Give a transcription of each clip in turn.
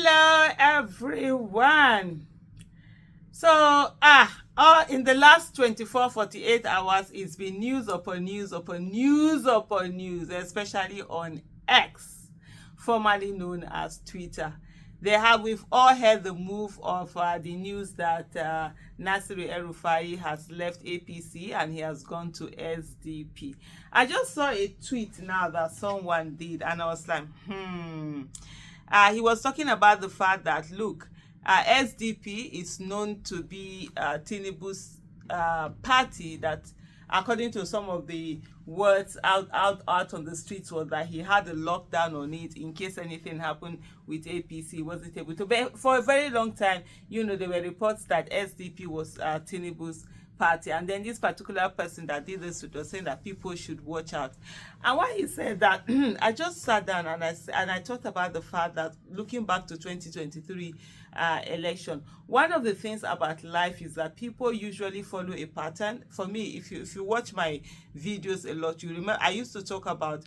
Hello everyone. So in the last 24-48 hours, it's been news upon news upon news upon news, especially on X, formerly known as Twitter. We've all heard the move of the news that Nasiru El-Rufai has left APC and he has gone to SDP. I just saw a tweet now that someone did, and I was like, he was talking about the fact that, look, SDP is known to be Tinubu's party that, according to some of the words out on the streets, was that he had a lockdown on it in case anything happened with APC. He wasn't able to. But for a very long time, there were reports that SDP was Tinubu's party, and then this particular person that did this was saying that people should watch out. And when he said that, I just sat down and I thought about the fact that, looking back to 2023 election, one of the things about life is that people usually follow a pattern. For me, if you watch my videos a lot, you remember I used to talk about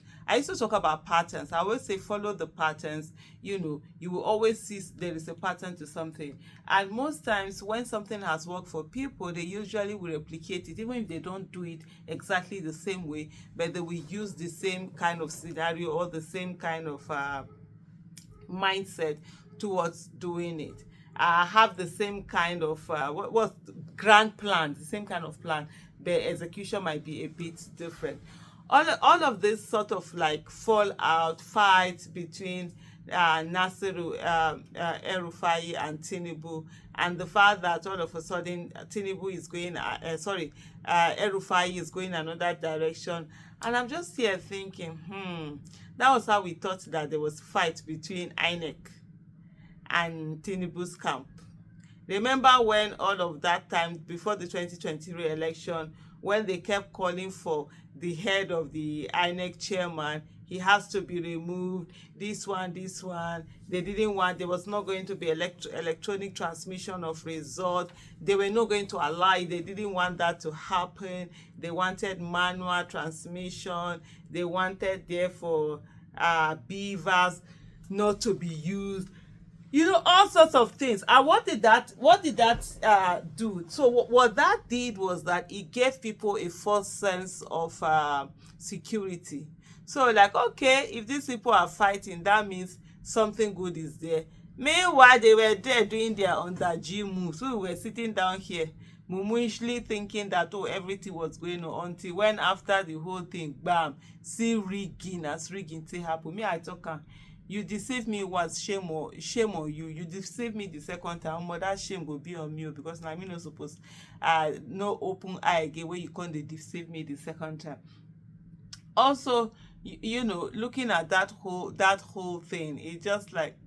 patterns. I always say follow the patterns. You will always see there is a pattern to something, and most times when something has worked for people, they usually will replicate it, even if they don't do it exactly the same way, but they will use the same kind of scenario or the same kind of mindset towards doing it. Have the same kind of grand plan, the same kind of plan. The execution might be a bit different. All of this sort of like fallout, fight between Nasiru El-Rufai and Tinubu, and the fact that all of a sudden Tinubu is going, El-Rufai is going another direction, and I'm just here thinking, that was how we thought that there was fight between INEC and Tinubu's camp. Remember when all of that time before the 2023 election, when they kept calling for the head of the INEC chairman, he has to be removed, this one, they didn't want, there was not going to be electronic transmission of results, they were not going to allow it, they didn't want that to happen, they wanted manual transmission, they wanted therefore beavers not to be used, all sorts of things. And what did that do? So what that did was that it gave people a false sense of security. So like, okay, if these people are fighting, that means something good is there. Meanwhile, they were there doing their under-G moves. So we were sitting down here mumuishly thinking that, oh, everything was going on, until when after the whole thing, bam, see rigging as rigging thing happen. Me, I talk, you deceive me once, shame on you. You deceive me the second time, that shame go be on me, because now me no suppose no open eye again when you can't deceive me the second time. Also, looking at that whole thing, it's just like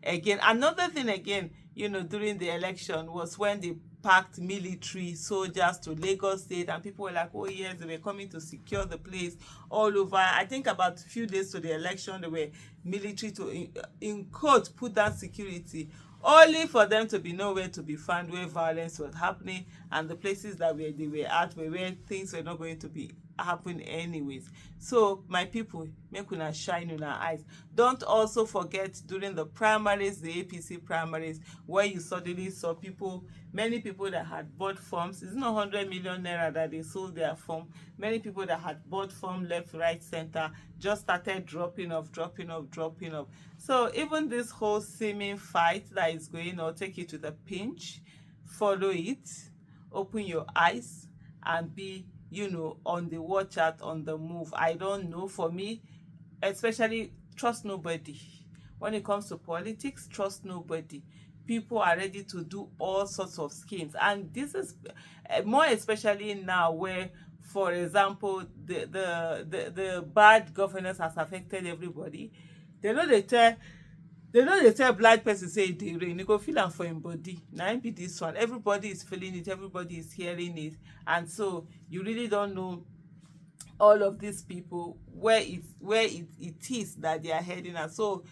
again. Another thing again, during the election was when they packed military soldiers to Lagos State, and people were like, oh yes, they were coming to secure the place all over. I think about a few days to the election, there were military to, in quote, put that security, only for them to be nowhere to be found where violence was happening, and the places that they were at were where things were not going to be happen anyways. So my people, make una shine una eyes. Don't also forget, during the primaries, the APC primaries, where you suddenly saw many people that had bought forms. It's not 100 million naira that they sold their form. Many people that had bought form left, right, center just started dropping off. So even this whole seeming fight that is going on, take it with a pinch, follow it, open your eyes, and be on the watch out, on the move. I don't know, for me especially, trust nobody. When it comes to politics, trust nobody. People are ready to do all sorts of schemes, and this is more especially now, where, for example, the bad governance has affected everybody. They know they tell blind person say they rain, you go feel am for him body. Now be this one, everybody is feeling it, everybody is hearing it, and so you really don't know all of these people where it is that they are heading. And so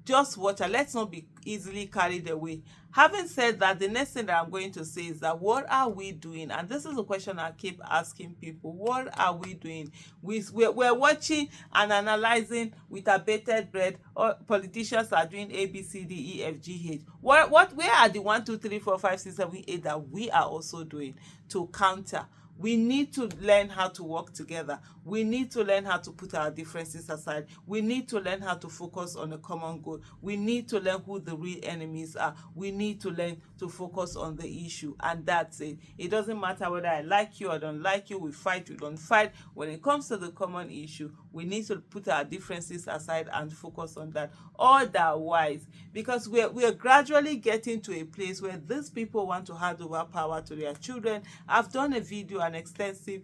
just watch and let's not be easily carried away. Having said that, the next thing that I'm going to say is that what are we doing? And this is a question I keep asking people. What are we doing? We're watching and analyzing with a bated breath. Or politicians are doing A, B, C, D, E, F, G, H. Where are the 1, 2, 3, 4, 5, 6, 7, 8 that we are also doing to counter? We need to learn how to work together. We need to learn how to put our differences aside. We need to learn how to focus on a common goal. We need to learn who the real enemies are. We need to learn to focus on the issue. And that's it. It doesn't matter whether I like you or don't like you. We fight, we don't fight. When it comes to the common issue, we need to put our differences aside and focus on that. Otherwise, because we're gradually getting to a place where these people want to hand over power to their children. I've done a video, an extensive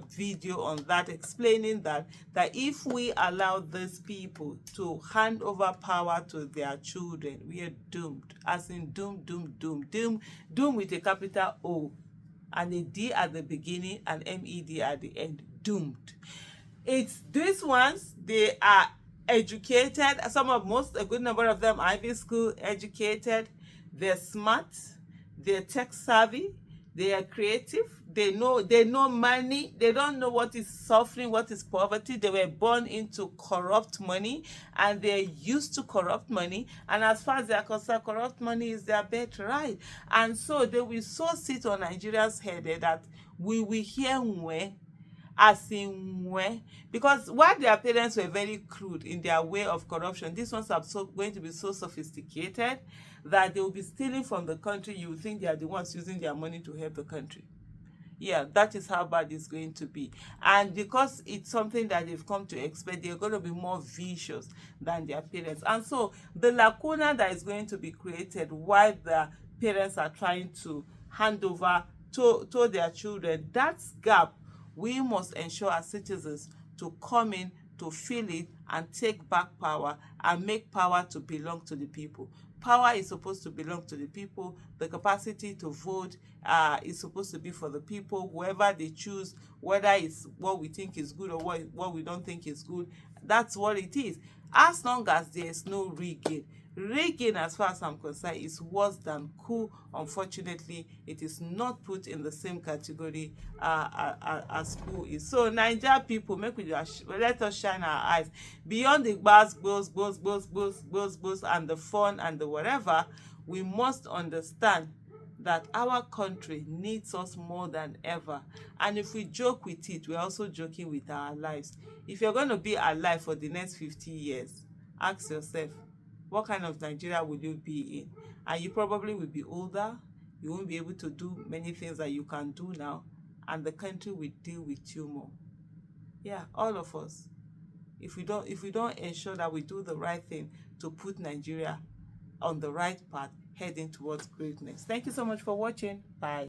video on that, explaining that if we allow these people to hand over power to their children, we are doomed. As in doom with a capital O and a D at the beginning and MED at the end. Doomed. It's these ones, they are educated. A good number of them Ivy School educated. They're smart, they're tech savvy, they are creative, they know money, they don't know what is suffering, what is poverty. They were born into corrupt money and they're used to corrupt money, and as far as they are concerned, corrupt money is their birthright. And so they will so sit on Nigeria's head that we will hear Nwe, as in where, because while their parents were very crude in their way of corruption, these ones are going to be so sophisticated that they will be stealing from the country. You think they are the ones using their money to help the country. Yeah, that is how bad it's going to be. And because it's something that they've come to expect, they're going to be more vicious than their parents. And so the lacuna that is going to be created while the parents are trying to hand over to their children, that gap, we must ensure as citizens to come in to fill it and take back power and make power to belong to the people. Power is supposed to belong to the people. The capacity to vote is supposed to be for the people. Whoever they choose, whether it's what we think is good or what we don't think is good, that's what it is. As long as there's no rigging. Rigging, as far as I'm concerned, is worse than coup. Unfortunately, it is not put in the same category as coup is. So, Nigeria people, let us shine our eyes beyond the buzz, and the fun and the whatever. We must understand that our country needs us more than ever. And if we joke with it, we're also joking with our lives. If you're going to be alive for the next 50 years, ask yourself, what kind of Nigeria will you be in? And you probably will be older. You won't be able to do many things that you can do now. And the country will deal with you more. Yeah, all of us. If we don't ensure that we do the right thing to put Nigeria on the right path, heading towards greatness. Thank you so much for watching. Bye.